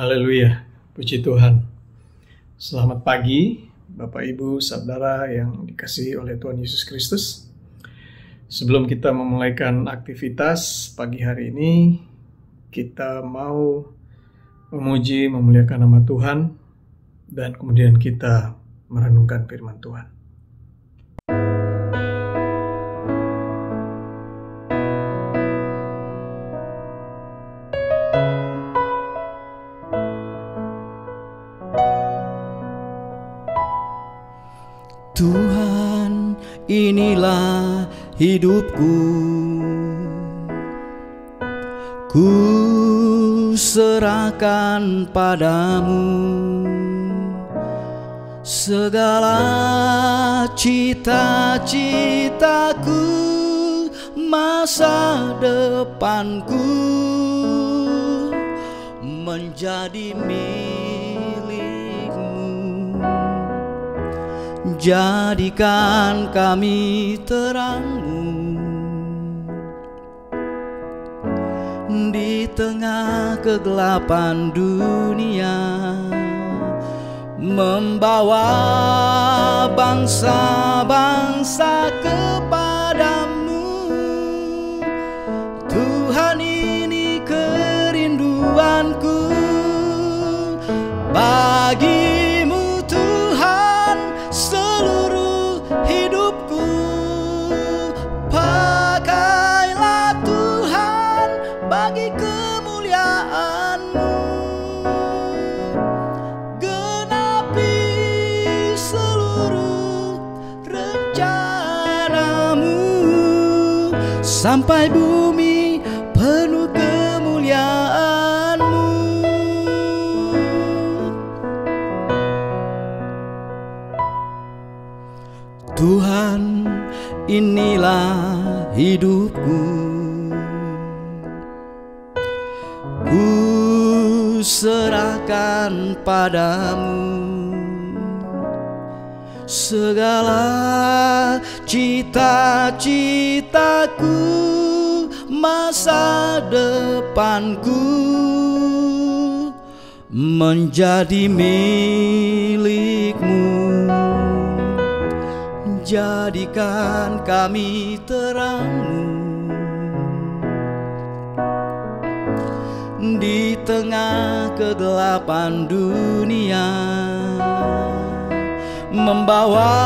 Haleluya, puji Tuhan. Selamat pagi, Bapak Ibu, Saudara yang dikasihi oleh Tuhan Yesus Kristus. Sebelum kita memulaikan aktivitas pagi hari ini, kita mau memuji, memuliakan nama Tuhan, dan kemudian kita merenungkan firman Tuhan. Tuhan, inilah hidupku, ku serahkan padamu segala cita-citaku, masa depanku menjadi jadikan kami terang-Mu di tengah kegelapan dunia, membawa bangsa-bangsa kepadamu. Tuhan, ini kerinduanku bagi-Mu, Tuhan, seluruh hidupku. Pakailah Tuhan bagi kemuliaan-Mu, genapi seluruh rencana-Mu, sampai bumi penuh kemuliaan-Mu. Tuhan, inilah hidupku, ku serahkan padamu segala cita-citaku, masa depanku menjadi milik-Mu. Jadikan kami terang-Mu di tengah kegelapan dunia, membawa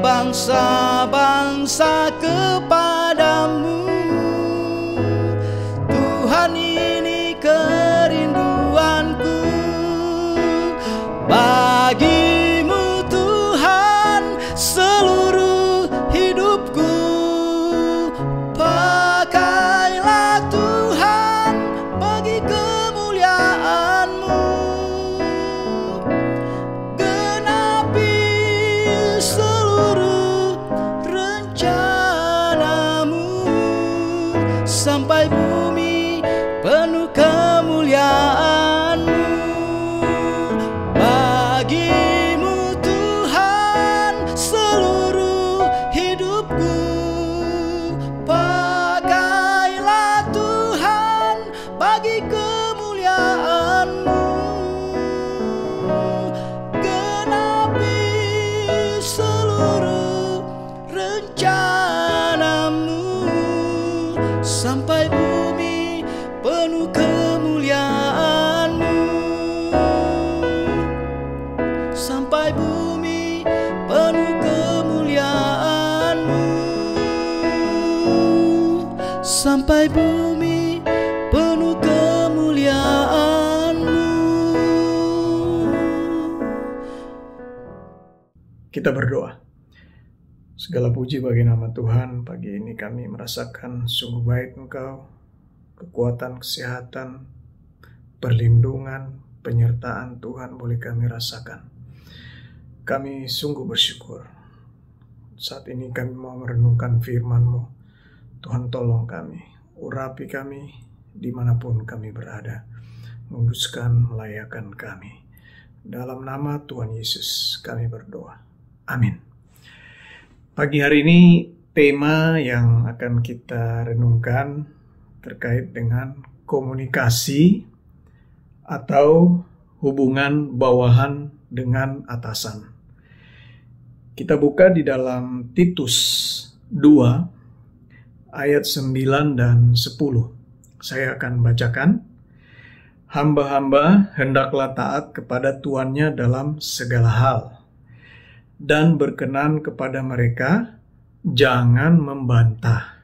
bangsa-bangsa kepadamu. Tuhan, ini kerinduanku bagi-Mu, Tuhan, seluruh hidupku. Pakailah Tuhan bagi kemuliaan-Mu, genapi seluruh rencana-Mu, sampai bumi penuh kemuliaan-Mu. Bagi-Mu, Tuhan, seluruh hidupku. Pakailah Tuhan bagi kemuliaan-Mu, genapi seluruh rencana-Mu, sampai bumi penuh kemuliaan-Mu, sampai bumi penuh kemuliaan-Mu, sampai bumi penuh kemuliaan-Mu. Kita berdoa. Segala puji bagi nama Tuhan. Pagi ini kami merasakan sungguh baik Engkau, kekuatan, kesehatan, perlindungan, penyertaan Tuhan boleh kami rasakan. Kami sungguh bersyukur. Saat ini kami mau merenungkan firman-Mu. Tuhan, tolong kami, urapi kami dimanapun kami berada, menguduskan, melayakan kami. Dalam nama Tuhan Yesus kami berdoa. Amin. Pagi hari ini tema yang akan kita renungkan terkait dengan komunikasi atau hubungan bawahan dengan atasan. Kita buka di dalam Titus 2 ayat 9 dan 10. Saya akan bacakan. Hamba-hamba hendaklah taat kepada tuannya dalam segala hal, dan berkenan kepada mereka, jangan membantah.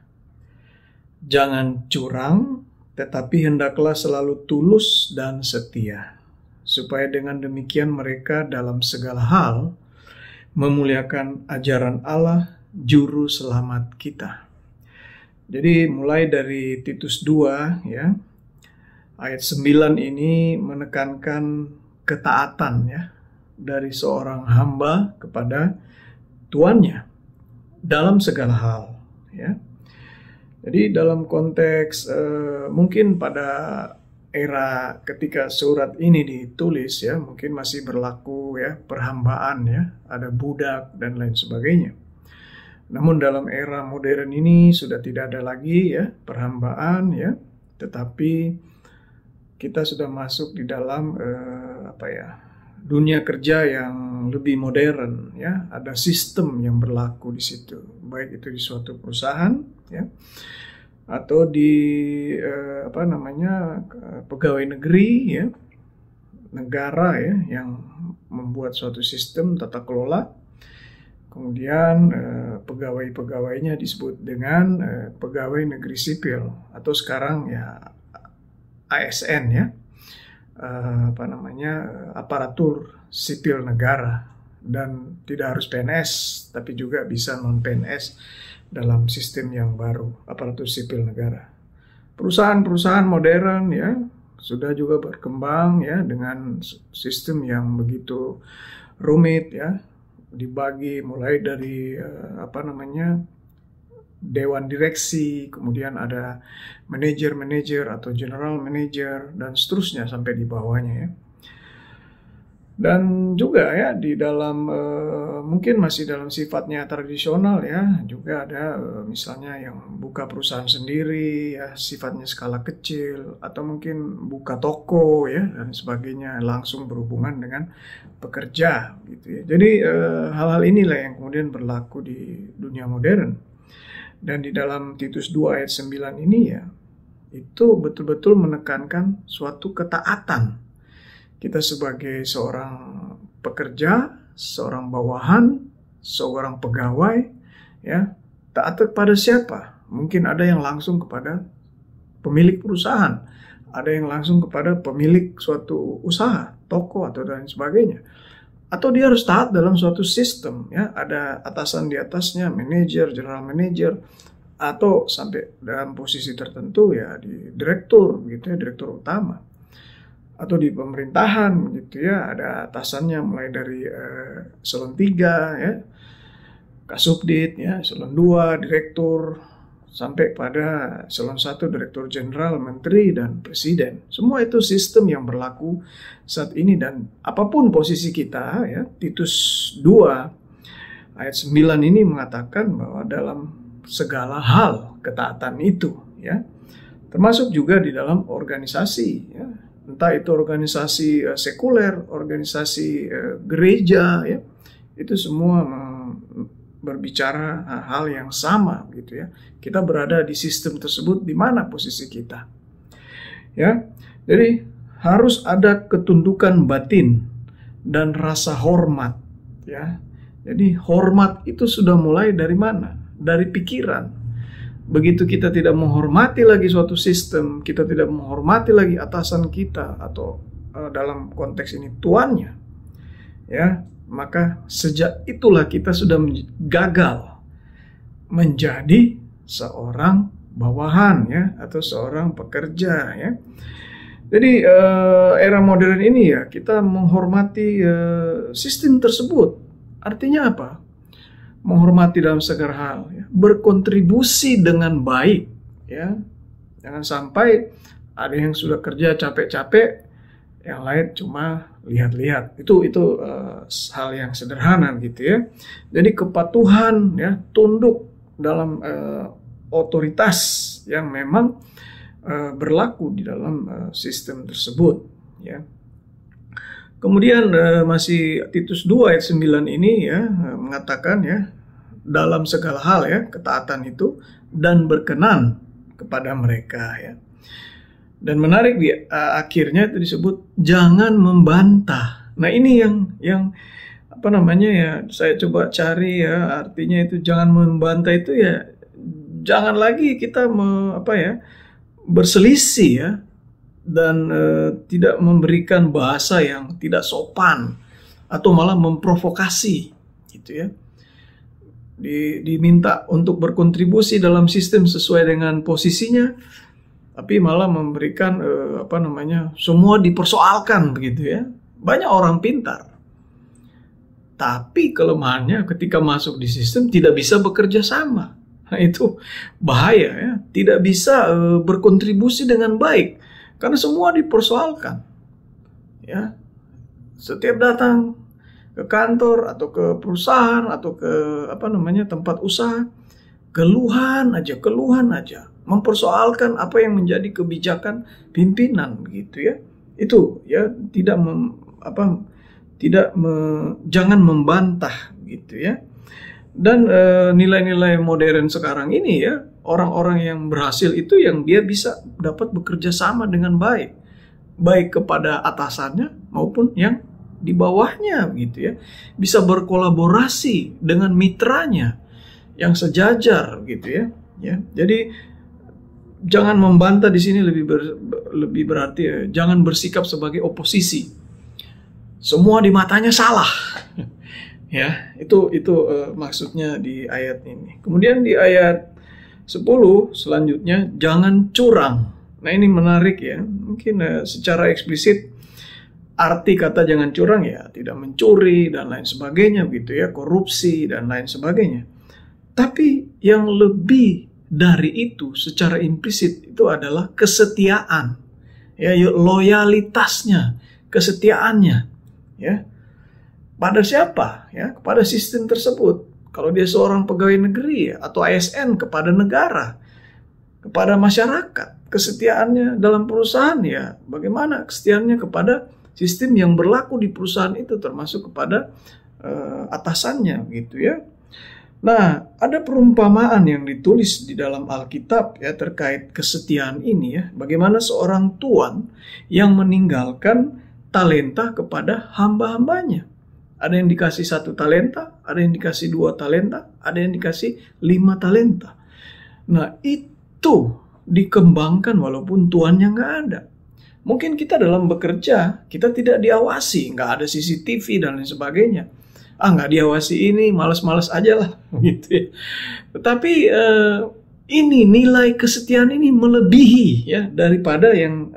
Jangan curang, tetapi hendaklah selalu tulus dan setia, supaya dengan demikian mereka dalam segala hal memuliakan ajaran Allah, Juru Selamat kita. Jadi mulai dari Titus 2 ya, ayat 9 ini menekankan ketaatan ya dari seorang hamba kepada tuannya dalam segala hal ya. Jadi dalam konteks mungkin pada era ketika surat ini ditulis ya, mungkin masih berlaku ya perhambaan ya, ada budak dan lain sebagainya. Namun dalam era modern ini sudah tidak ada lagi ya perhambaan ya, tetapi kita sudah masuk di dalam dunia kerja yang lebih modern ya, ada sistem yang berlaku di situ, baik itu di suatu perusahaan ya, atau di pegawai negeri ya, negara ya, yang membuat suatu sistem tata kelola. Kemudian pegawai-pegawainya disebut dengan pegawai negeri sipil, atau sekarang ya ASN ya, aparatur sipil negara, dan tidak harus PNS tapi juga bisa non PNS dalam sistem yang baru, aparatur sipil negara. Perusahaan-perusahaan modern ya sudah juga berkembang ya dengan sistem yang begitu rumit ya, dibagi mulai dari dewan direksi, kemudian ada manajer atau general manager dan seterusnya sampai di bawahnya ya. Dan juga ya di dalam mungkin masih dalam sifatnya tradisional ya, juga ada misalnya yang buka perusahaan sendiri ya, sifatnya skala kecil, atau mungkin buka toko ya dan sebagainya, langsung berhubungan dengan pekerja gitu ya. Jadi hal-hal inilah yang kemudian berlaku di dunia modern. Dan di dalam Titus 2 ayat 9 ini ya, itu betul-betul menekankan suatu ketaatan. Kita sebagai seorang pekerja, seorang bawahan, seorang pegawai, ya, taat kepada siapa? Mungkin ada yang langsung kepada pemilik perusahaan, ada yang langsung kepada pemilik suatu usaha, toko atau dan sebagainya. Atau dia harus taat dalam suatu sistem, ya, ada atasan di atasnya, manajer, general manager, atau sampai dalam posisi tertentu ya di direktur, gitu ya, direktur utama. Atau di pemerintahan gitu ya, ada atasannya mulai dari eselon 3 ya, Kasubdit ya, eselon 2 direktur, sampai pada eselon 1 direktur jenderal, menteri dan presiden. Semua itu sistem yang berlaku saat ini, dan apapun posisi kita ya, Titus 2 ayat 9 ini mengatakan bahwa dalam segala hal ketaatan itu ya, termasuk juga di dalam organisasi ya. Entah itu organisasi sekuler, organisasi gereja, ya, itu semua berbicara hal yang sama, gitu ya. Kita berada di sistem tersebut, di mana posisi kita, ya. Jadi harus ada ketundukan batin dan rasa hormat, ya. Jadi hormat itu sudah mulai dari mana? Dari pikiran. Begitu kita tidak menghormati lagi suatu sistem, kita tidak menghormati lagi atasan kita, atau dalam konteks ini tuannya, ya, maka sejak itulah kita sudah gagal menjadi seorang bawahan ya, atau seorang pekerja ya. Jadi era modern ini ya, kita menghormati sistem tersebut. Artinya apa? Menghormati dalam segala hal, ya. Berkontribusi dengan baik, ya. Jangan sampai ada yang sudah kerja capek-capek, yang lain cuma lihat-lihat. Itu hal yang sederhana gitu ya. Jadi kepatuhan, ya, tunduk dalam otoritas yang memang berlaku di dalam sistem tersebut, ya. Kemudian masih Titus 2 ayat 9 ini ya mengatakan ya, dalam segala hal ya ketaatan itu dan berkenan kepada mereka ya. Dan menarik di akhirnya itu disebut jangan membantah. Nah, ini yang apa namanya ya, saya coba cari ya, artinya itu jangan membantah itu ya jangan lagi kita berselisih ya, dan tidak memberikan bahasa yang tidak sopan atau malah memprovokasi gitu ya. Diminta untuk berkontribusi dalam sistem sesuai dengan posisinya, tapi malah memberikan semua dipersoalkan begitu ya. Banyak orang pintar, tapi kelemahannya ketika masuk di sistem tidak bisa bekerja sama. Nah, itu bahaya ya, tidak bisa berkontribusi dengan baik karena semua dipersoalkan. Ya. Setiap datang ke kantor atau ke perusahaan atau ke tempat usaha, keluhan aja, mempersoalkan apa yang menjadi kebijakan pimpinan gitu ya. Itu ya jangan membantah gitu ya. Dan nilai-nilai modern sekarang ini ya, orang-orang yang berhasil itu yang dia bisa dapat bekerja sama dengan baik kepada atasannya maupun yang di bawahnya gitu ya, bisa berkolaborasi dengan mitranya yang sejajar gitu ya. Jadi jangan membantah di sini lebih berarti ya, jangan bersikap sebagai oposisi. Semua di matanya salah. Ya, itu maksudnya di ayat ini. Kemudian di ayat 10 selanjutnya, jangan curang. Nah, ini menarik ya. Mungkin secara eksplisit arti kata jangan curang ya, tidak mencuri dan lain sebagainya gitu ya, korupsi dan lain sebagainya. Tapi yang lebih dari itu secara implisit itu adalah kesetiaan. Ya, loyalitasnya, kesetiaannya ya. Pada siapa? Ya, kepada sistem tersebut. Kalau dia seorang pegawai negeri ya, atau ASN, kepada negara, kepada masyarakat. Kesetiaannya dalam perusahaan ya, bagaimana kesetiaannya kepada sistem yang berlaku di perusahaan itu, termasuk kepada atasannya gitu ya. Nah, ada perumpamaan yang ditulis di dalam Alkitab ya terkait kesetiaan ini ya. Bagaimana seorang tuan yang meninggalkan talenta kepada hamba-hambanya. Ada yang dikasih 1 talenta, ada yang dikasih 2 talenta, ada yang dikasih 5 talenta. Nah, itu dikembangkan walaupun tuannya nggak ada. Mungkin kita dalam bekerja, kita tidak diawasi, nggak ada CCTV dan lain sebagainya. Nggak diawasi ini, malas-malas aja lah, gitu ya. Tetapi ini nilai kesetiaan ini melebihi ya daripada yang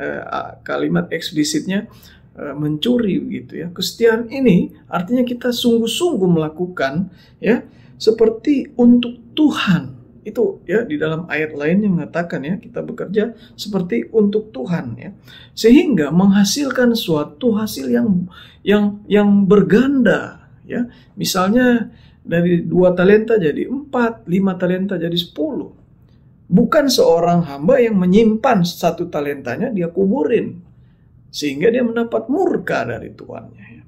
kalimat eksplisitnya mencuri gitu ya. Kesetiaan ini artinya kita sungguh-sungguh melakukan ya seperti untuk Tuhan. Itu ya di dalam ayat lainnya mengatakan ya, kita bekerja seperti untuk Tuhan ya. Sehingga menghasilkan suatu hasil yang berganda ya. Misalnya dari 2 talenta jadi 4, 5 talenta jadi 10. Bukan seorang hamba yang menyimpan 1 talentanya dia kuburin sehingga dia mendapat murka dari tuannya ya.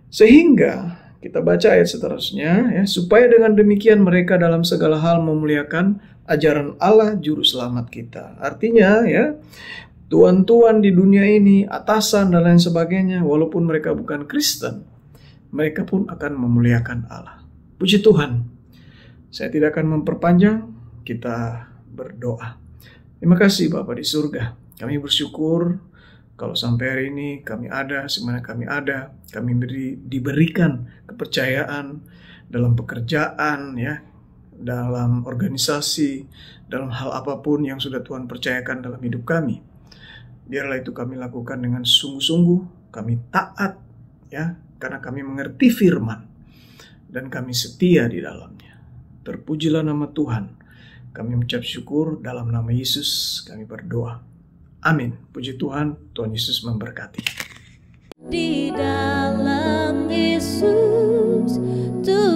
Sehingga kita baca ayat seterusnya ya, supaya dengan demikian mereka dalam segala hal memuliakan ajaran Allah juru selamat kita. Artinya ya, tuan-tuan di dunia ini, atasan dan lain sebagainya, walaupun mereka bukan Kristen, mereka pun akan memuliakan Allah. Puji Tuhan. Saya tidak akan memperpanjang, kita berdoa. Terima kasih Bapa di surga. Kami bersyukur kalau sampai hari ini kami ada, semana kami ada, kami diberikan kepercayaan dalam pekerjaan, ya, dalam organisasi, dalam hal apapun yang sudah Tuhan percayakan dalam hidup kami. Biarlah itu kami lakukan dengan sungguh-sungguh, kami taat, ya, karena kami mengerti firman, dan kami setia di dalamnya. Terpujilah nama Tuhan. Kami mengucap syukur dalam nama Yesus kami berdoa. Amin. Puji Tuhan, Tuhan Yesus memberkati. Di dalam Yesus, Tuhan